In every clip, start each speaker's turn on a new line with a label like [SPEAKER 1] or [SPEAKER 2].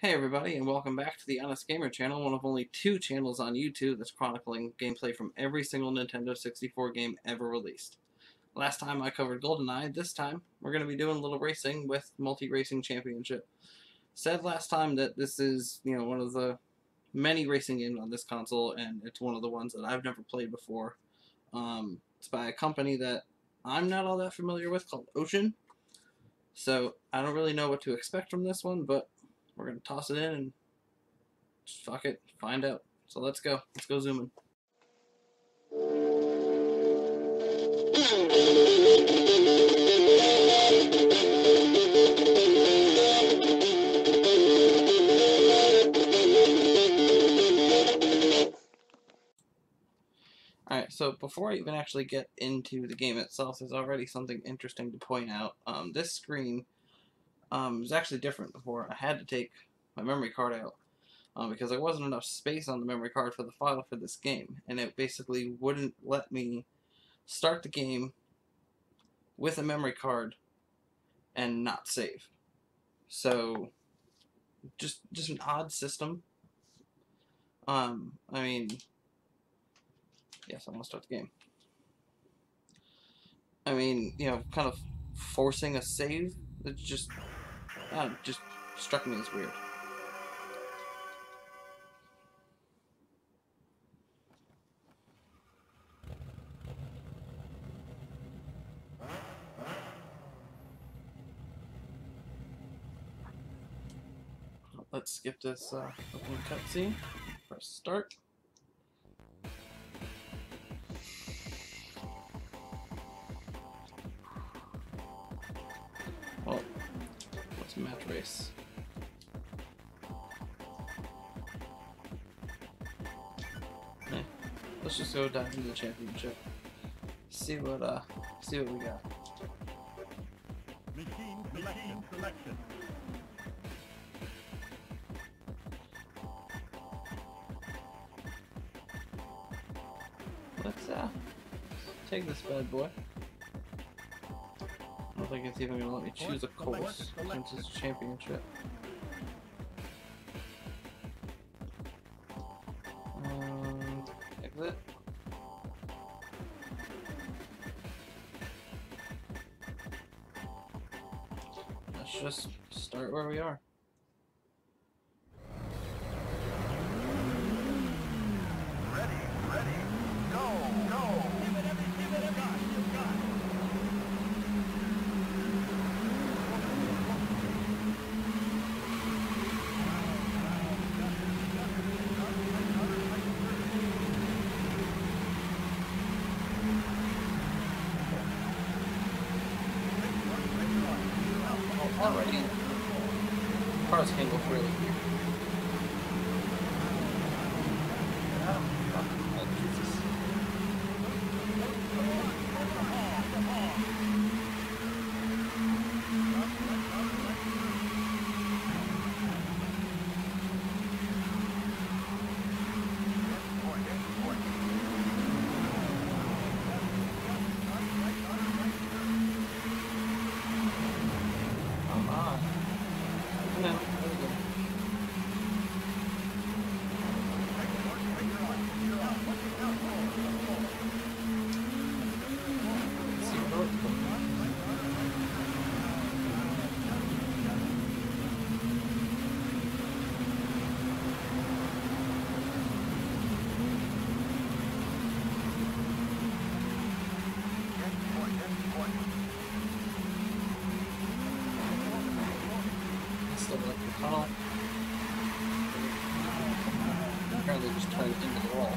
[SPEAKER 1] Hey everybody, and welcome back to the Honest Gamer channel, one of only 2 channels on YouTube that's chronicling gameplay from every single Nintendo 64 game ever released. Last time I covered GoldenEye, this time we're going to be doing a little racing with Multi-Racing Championship. Said last time that this is, one of the many racing games on this console, and it's one of the ones that I've never played before. It's by a company that I'm not all that familiar with called Ocean, so I don't really know what to expect from this one, but we're going to toss it in and just fuck it, find out. So let's go. Let's go zooming. Alright, so before I even actually get into the game itself, there's already something interesting to point out. This screen was actually different before. I had to take my memory card out because there wasn't enough space on the memory card for the file for this game, and it basically wouldn't let me start the game with a memory card and not save. So just an odd system. I mean, yes, I'm gonna start the game. I mean, kind of forcing a save. It just struck me as weird. Let's skip this opening cutscene. Press start. Well, let's match race. Let's just go dive into the championship. See what we got.
[SPEAKER 2] Machine selection.
[SPEAKER 1] Let's take this bad boy. I don't think it's even gonna let me choose a course since it's a championship. Exit. Let's just start where we are.
[SPEAKER 2] Ready, go! Give it everything you got.
[SPEAKER 1] Alrighty. Cars can go through. Oh, Jesus. Come on. No, there we go. Still like the tunnel. Apparently just turned into the wall.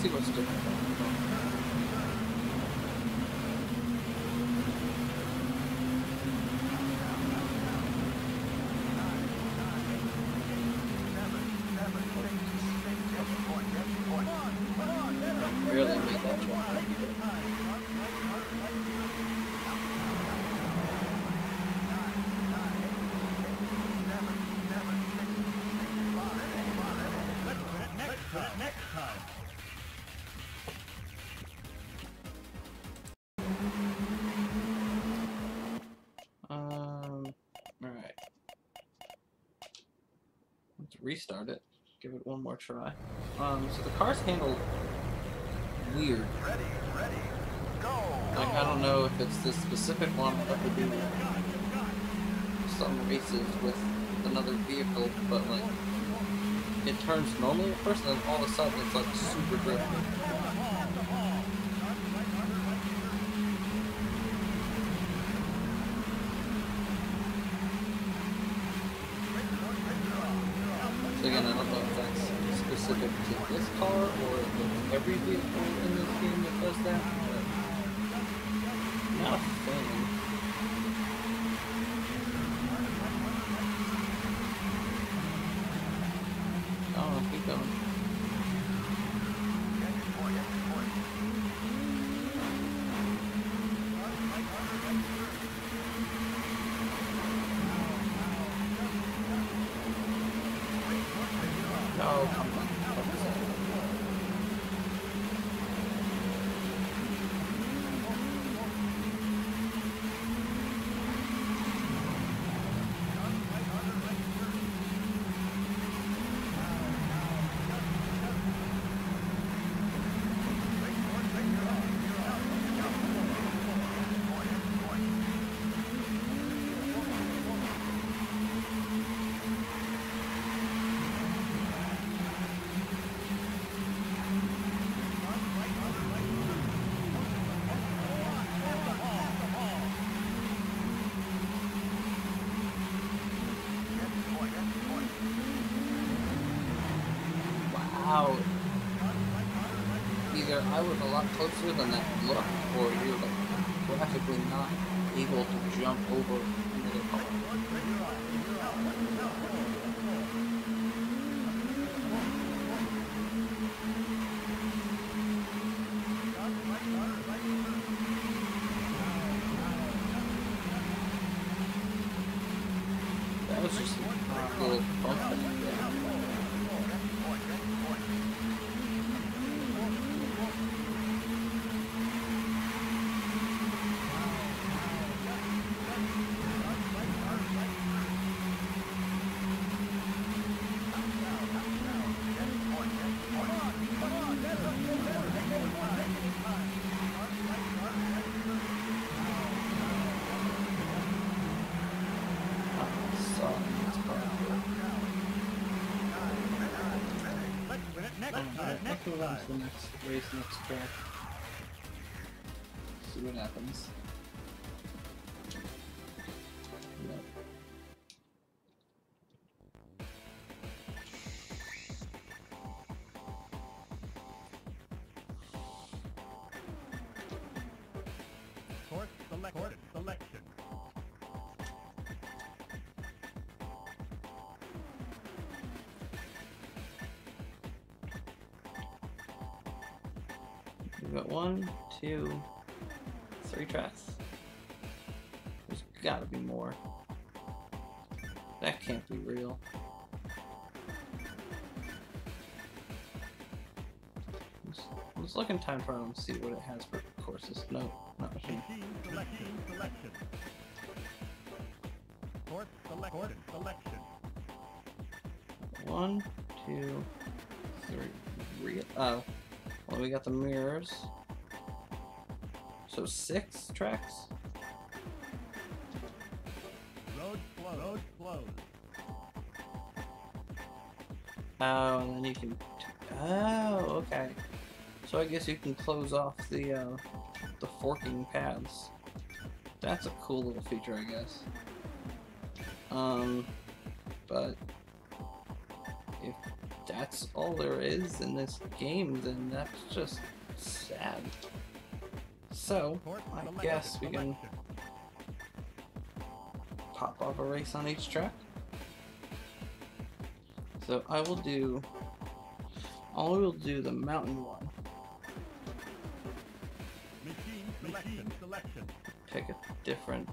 [SPEAKER 1] Let's see what's different about it. Barely made that jump.
[SPEAKER 2] Next time.
[SPEAKER 1] Alright. Let's restart it. Give it one more try. So the car's handled weird.
[SPEAKER 2] Ready, go!
[SPEAKER 1] Like, I don't know if it's this specific one or if we do some races with another vehicle, but like, it turns normally at first, and then all of a sudden it's like super drifty. So again, I don't know if that's specific to this car or if every vehicle in this game that does that, but not a fan. Oh, keep going. No, come on. Wow. Either I was a lot closer than that looked, or you're like graphically not able to jump over another car. That was just a little bump. Let's move on to the next race, next track. See what happens. Yep.
[SPEAKER 2] Course selection.
[SPEAKER 1] We've got 1, 2, 3 tracks. There's gotta be more. That can't be real. Let's look in time trial and see what it has for courses. No, not machine.
[SPEAKER 2] Selection. Course selection.
[SPEAKER 1] 1, 2, 3. Oh. Well, we got the mirrors. So 6 tracks?
[SPEAKER 2] Road closed.
[SPEAKER 1] Oh, and then you can... Oh, okay. So I guess you can close off the forking paths. That's a cool little feature, I guess. But... if that's all there is in this game, then that's just sad. So, I guess we can pop off a race on each track. So I will do the mountain one.
[SPEAKER 2] Machine selection.
[SPEAKER 1] Pick a different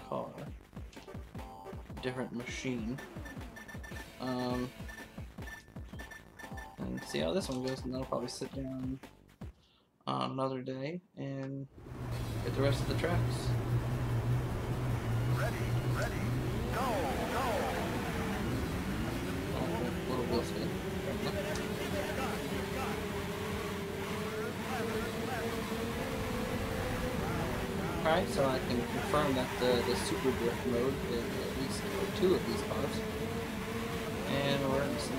[SPEAKER 1] car, different machine, and see how this one goes. And then I'll probably sit down on another day and get the rest of the tracks.
[SPEAKER 2] Ready, go, go.
[SPEAKER 1] A little wheel spin. Alright, so I can confirm that the super drift mode is at least 2 of these cars. And we're in the snow.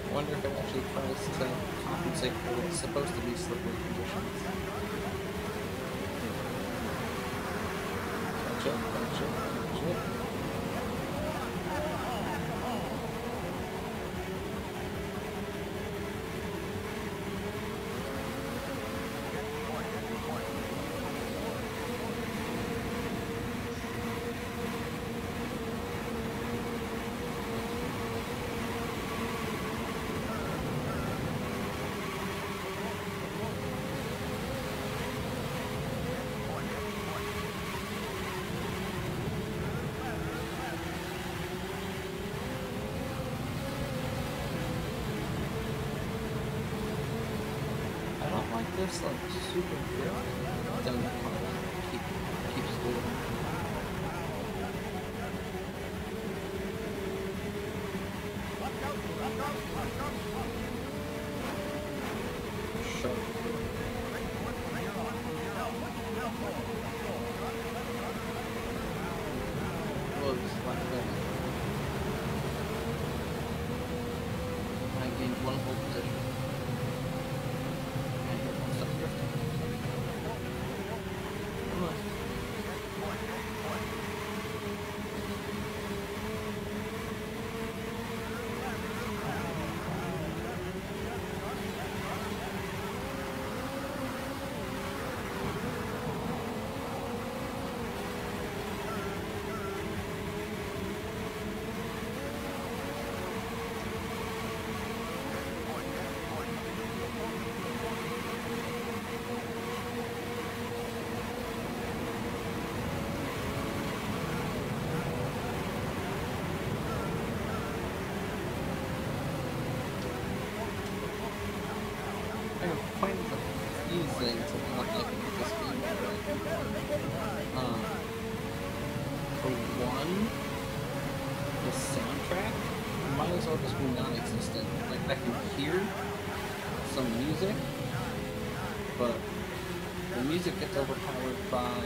[SPEAKER 1] I wonder if it actually tries to compensate for what's supposed to be slippery conditions. Catch up, catch up, catch up. This like super drift then the car keeps doing. Sure. Whoops, like that. I gained 1 whole position. Quite confusing to not like this game. For one, the soundtrack might as well just be non-existent. Like I can hear some music, but the music gets overpowered by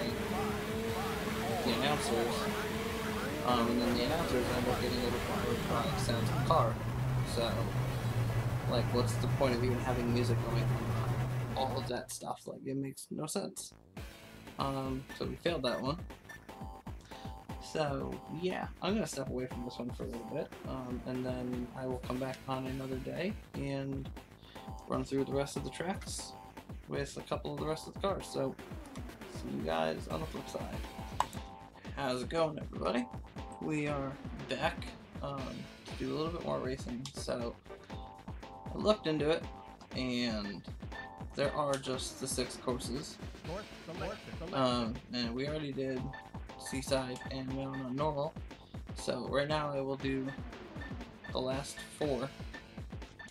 [SPEAKER 1] the announcers, and then the announcers end up getting overpowered by sounds of the car. So, like, what's the point of even having music going on? All of that stuff, like, it makes no sense. So we failed that one. So, yeah, I'm gonna step away from this one for a little bit, and then I will come back on another day and run through the rest of the tracks with a couple of the rest of the cars. So, see you guys on the flip side. How's it going, everybody? We are back to do a little bit more racing. So, I looked into it, and there are just the 6 courses. And we already did Seaside and Mountain on normal. So right now I will do the last 4.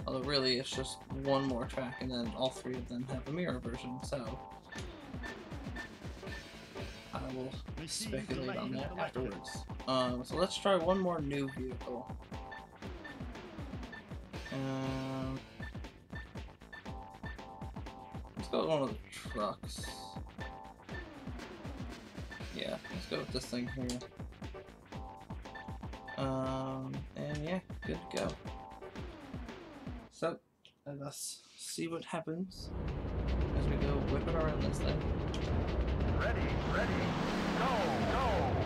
[SPEAKER 1] Although really it's just one more track, and then all 3 of them have a mirror version. So I will speculate on that afterwards. So let's try one more new vehicle. Let's go with one of the trucks. Yeah, let's go with this thing here. And yeah, good to go. So, let's see what happens as we go whipping around this thing.
[SPEAKER 2] Ready, go, go.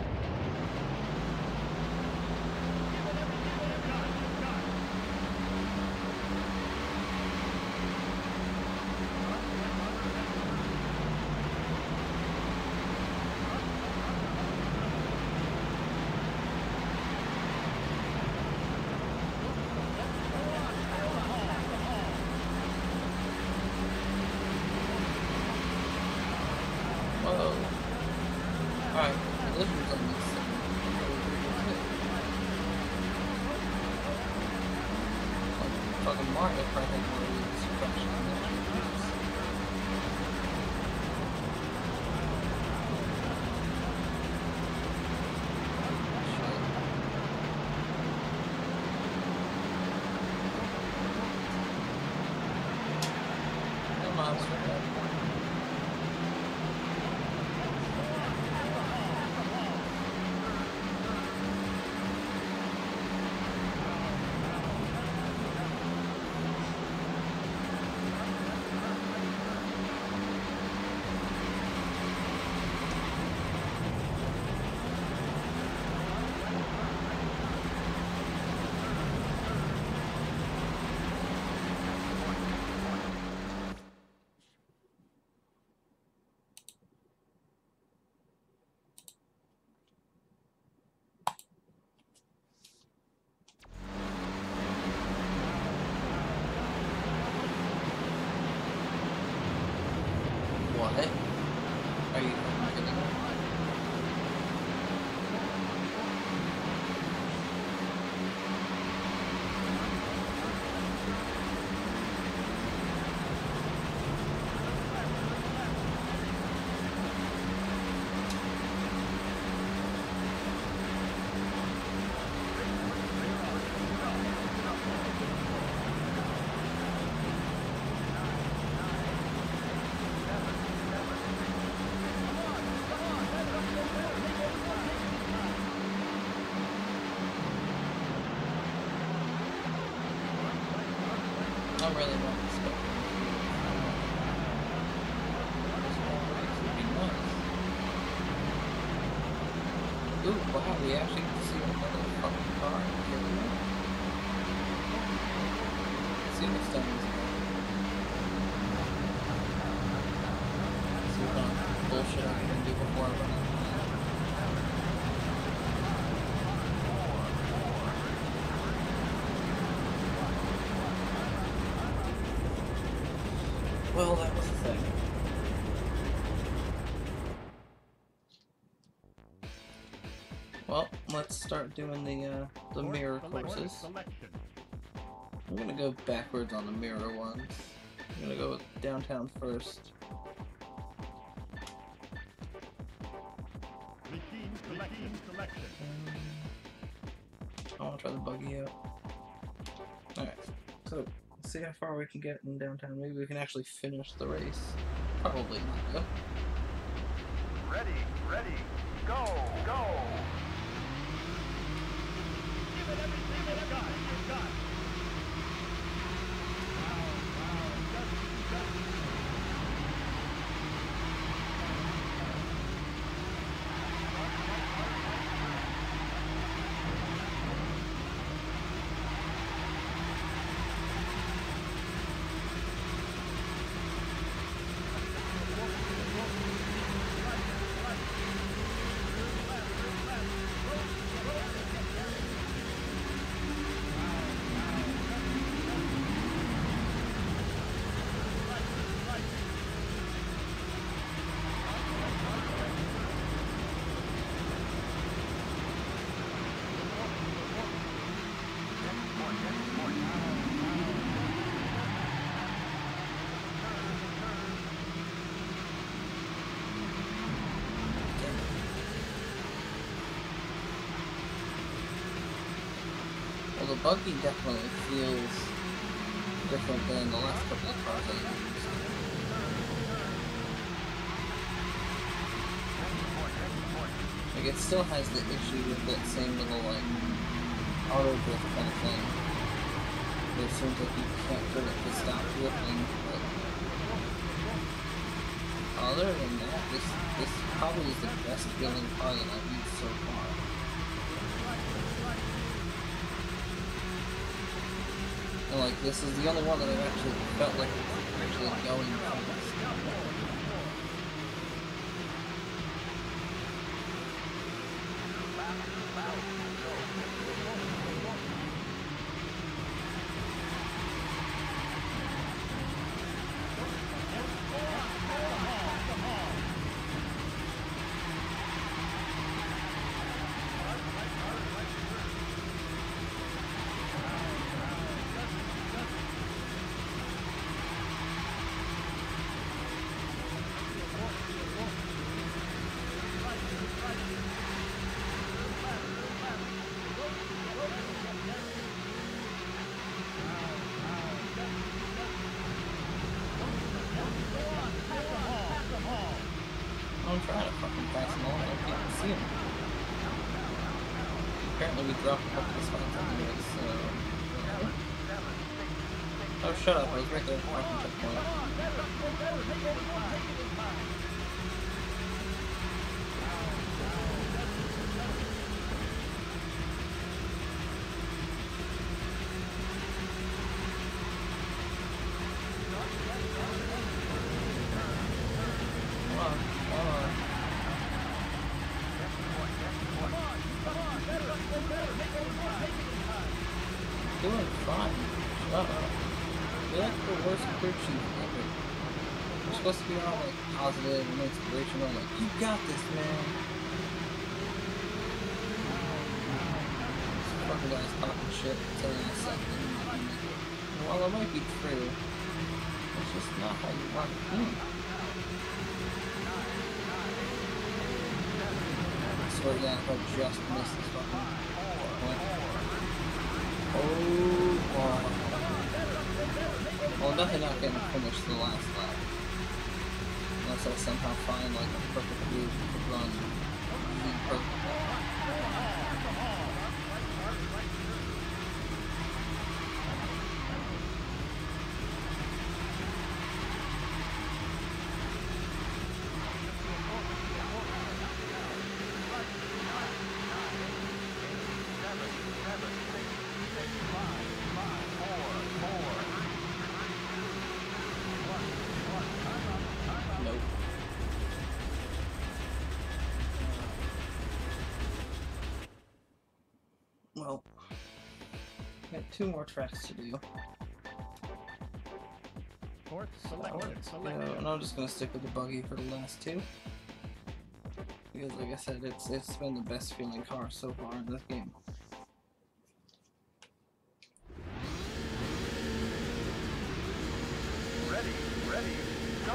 [SPEAKER 1] Whoa. Alright, collisions on this thing. Like, fucking Mario Kart had more of this suppression than this. What? Are you kidding me? I'm really not expecting it. Ooh, wow, we actually can see another fucking car. Let's see what's done. See what kind of bullshit I can do before I run out of time. Well, that was the thing. Well, let's start doing the mirror courses. I'm gonna go backwards on the mirror ones. I'm gonna go with downtown first. I wanna try the buggy out. Alright, so see how far we can get in downtown. Maybe we can actually finish the race. Probably not, though.
[SPEAKER 2] Ready, go, go! Give it everything you've got,
[SPEAKER 1] Well, the buggy definitely feels different than the last couple of cars I used. Like, it still has the issue with that same little, like, auto drift kind of thing. It seems like you can't get it to stop drifting, but other than that, this probably is the best feeling car that I've used so far. And like, this is the only one that I've actually felt like actually going fast. I'm trying to fucking pass him along. I can't see him. Apparently we dropped a couple of spots anyway, so... Oh, shut up. I was right there at the fucking checkpoint. Doing fine. You're like the worst crew chief ever. You're supposed to be all like positive and inspirational, like, you got this, man. This fucking guy's talking shit, telling us something. And while it might be true, it's just not how you want it to be. I swear to God, if I just missed this fucking point. Oh, wow. Well, definitely not getting finished the last lap. Unless I somehow find like a perfect groove to run the perfect lap. Well, got 2 more tracks to do. And I'm just gonna stick with the buggy for the last 2. Because like I said, it's been the best feeling car so far in this game.
[SPEAKER 2] Ready, go!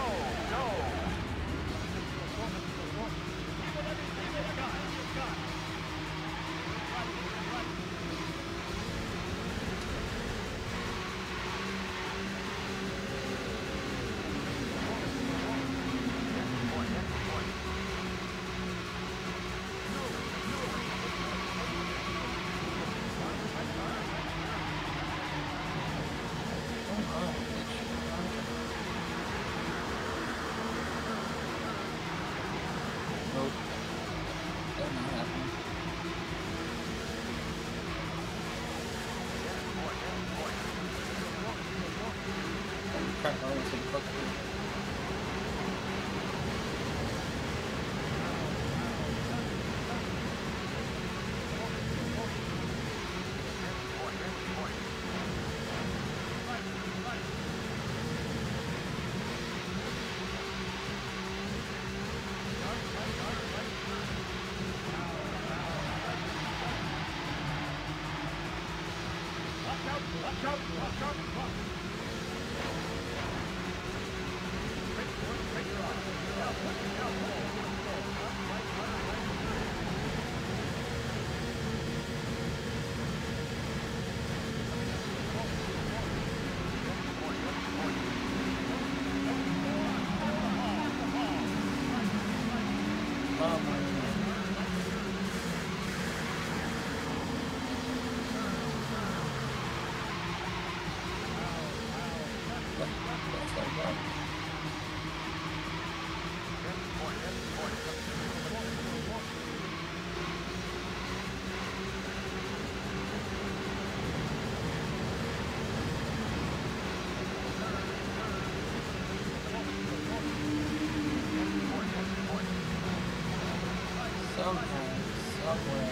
[SPEAKER 1] Somewhere.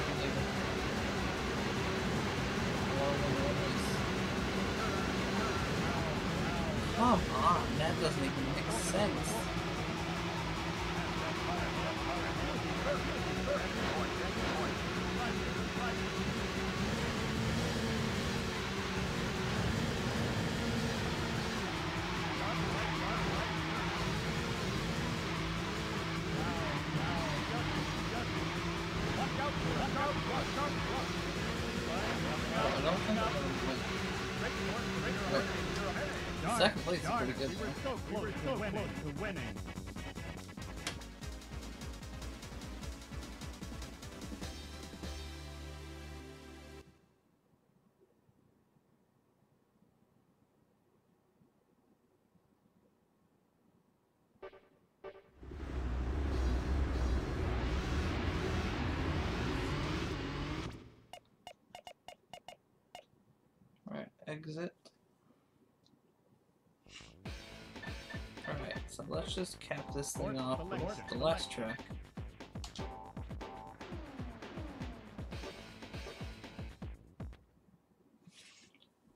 [SPEAKER 1] fucking believe it. I want to win the race. Come on, that doesn't even make sense. I don't think I'm gonna win. Second place is pretty good.
[SPEAKER 2] We were so close to winning.
[SPEAKER 1] Alright, exit. Alright, so let's just cap this thing off with the last track.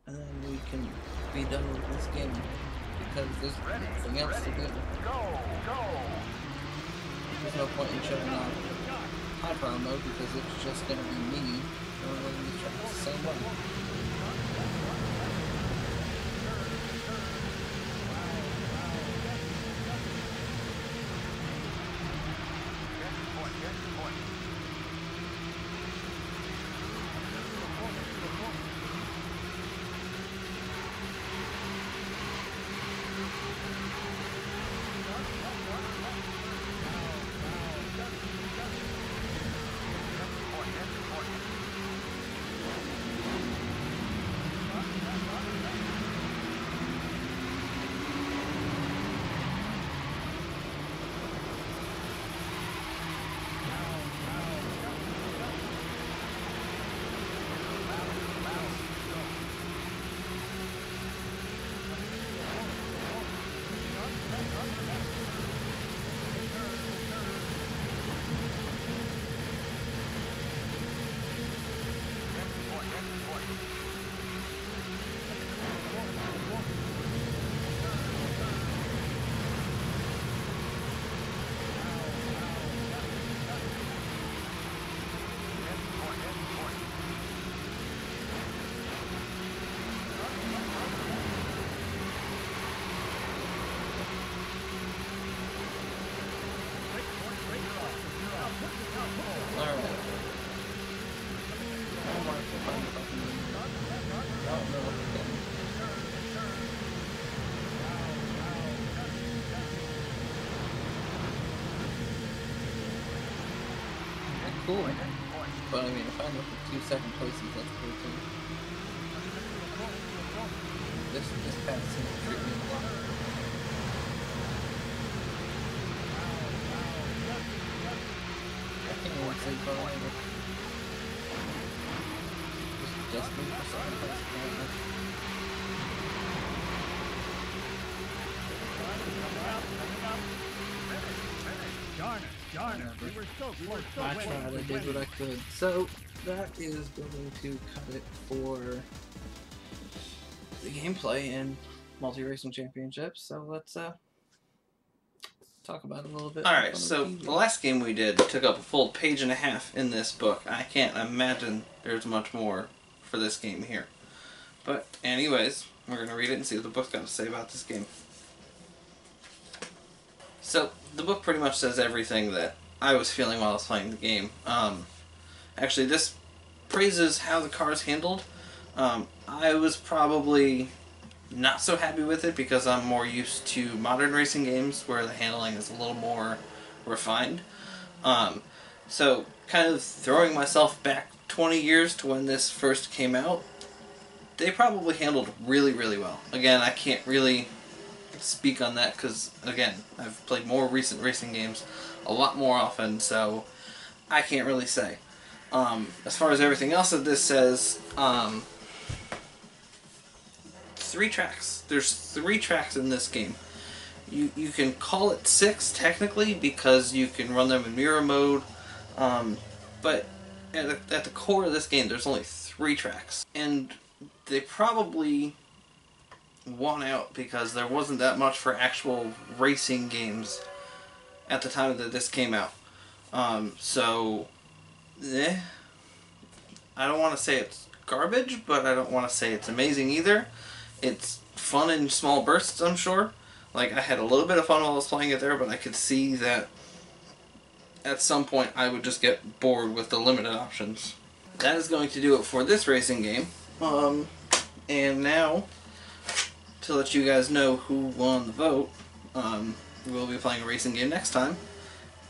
[SPEAKER 1] And then we can be done with this game because there's nothing else to do. There's no point in shutting off high power mode because it's just going to be me running these tracks the same way. Cool. But I mean, if I look at 2 second places, that's cool too. This path seems to treat me a lot. I can't even say but either. Just me for second place apparently.
[SPEAKER 2] Darn it, we were so close to
[SPEAKER 1] I tried, I did what I could. So, that is going to cut it for the gameplay in Multi-Racing Championships. So let's talk about it a little bit. Alright, so the last game we did took up a full page and a half in this book. I can't imagine there's much more for this game here. But anyways, we're going to read it and see what the book's got to say about this game. So, the book pretty much says everything that I was feeling while I was playing the game. Actually, this praises how the car is handled. I was probably not so happy with it because I'm more used to modern racing games where the handling is a little more refined. So, kind of throwing myself back 20 years to when this first came out, they probably handled really, really well. Again, I can't really speak on that because, again, I've played more recent racing games a lot more often, so I can't really say. As far as everything else that this says, 3 tracks. There's 3 tracks in this game. You can call it 6 technically because you can run them in mirror mode, but at the core of this game, there's only 3 tracks, and they probably won out because there wasn't that much for actual racing games at the time that this came out. So, I don't want to say it's garbage, but I don't want to say it's amazing either. It's fun in small bursts, I'm sure. Like, I had a little bit of fun while I was playing it there, but I could see that at some point I would just get bored with the limited options. That is going to do it for this racing game. And now, to let you guys know who won the vote, we'll be playing a racing game next time.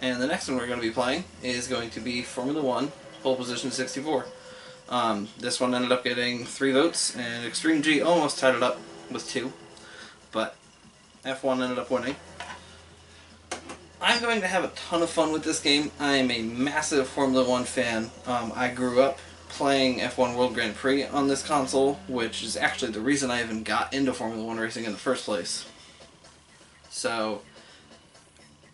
[SPEAKER 1] And the next one we're going to be playing is going to be Formula 1 Pole Position 64. This one ended up getting 3 votes, and Extreme G almost tied it up with 2, but F1 ended up winning. I'm going to have a ton of fun with this game. I am a massive Formula 1 fan. I grew up playing F1 World Grand Prix on this console, which is actually the reason I even got into Formula 1 racing in the first place. So,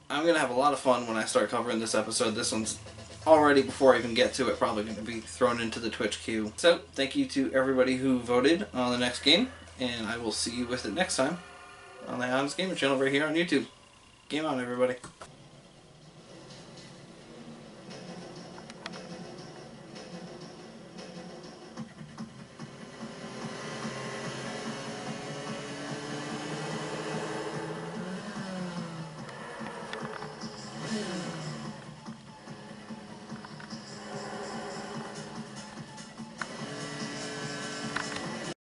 [SPEAKER 1] I'm going to have a lot of fun when I start covering this episode. This one's already, before I even get to it, probably going to be thrown into the Twitch queue. So, thank you to everybody who voted on the next game, and I will see you with it next time on the Honest Gamer channel right here on YouTube. Game on, everybody.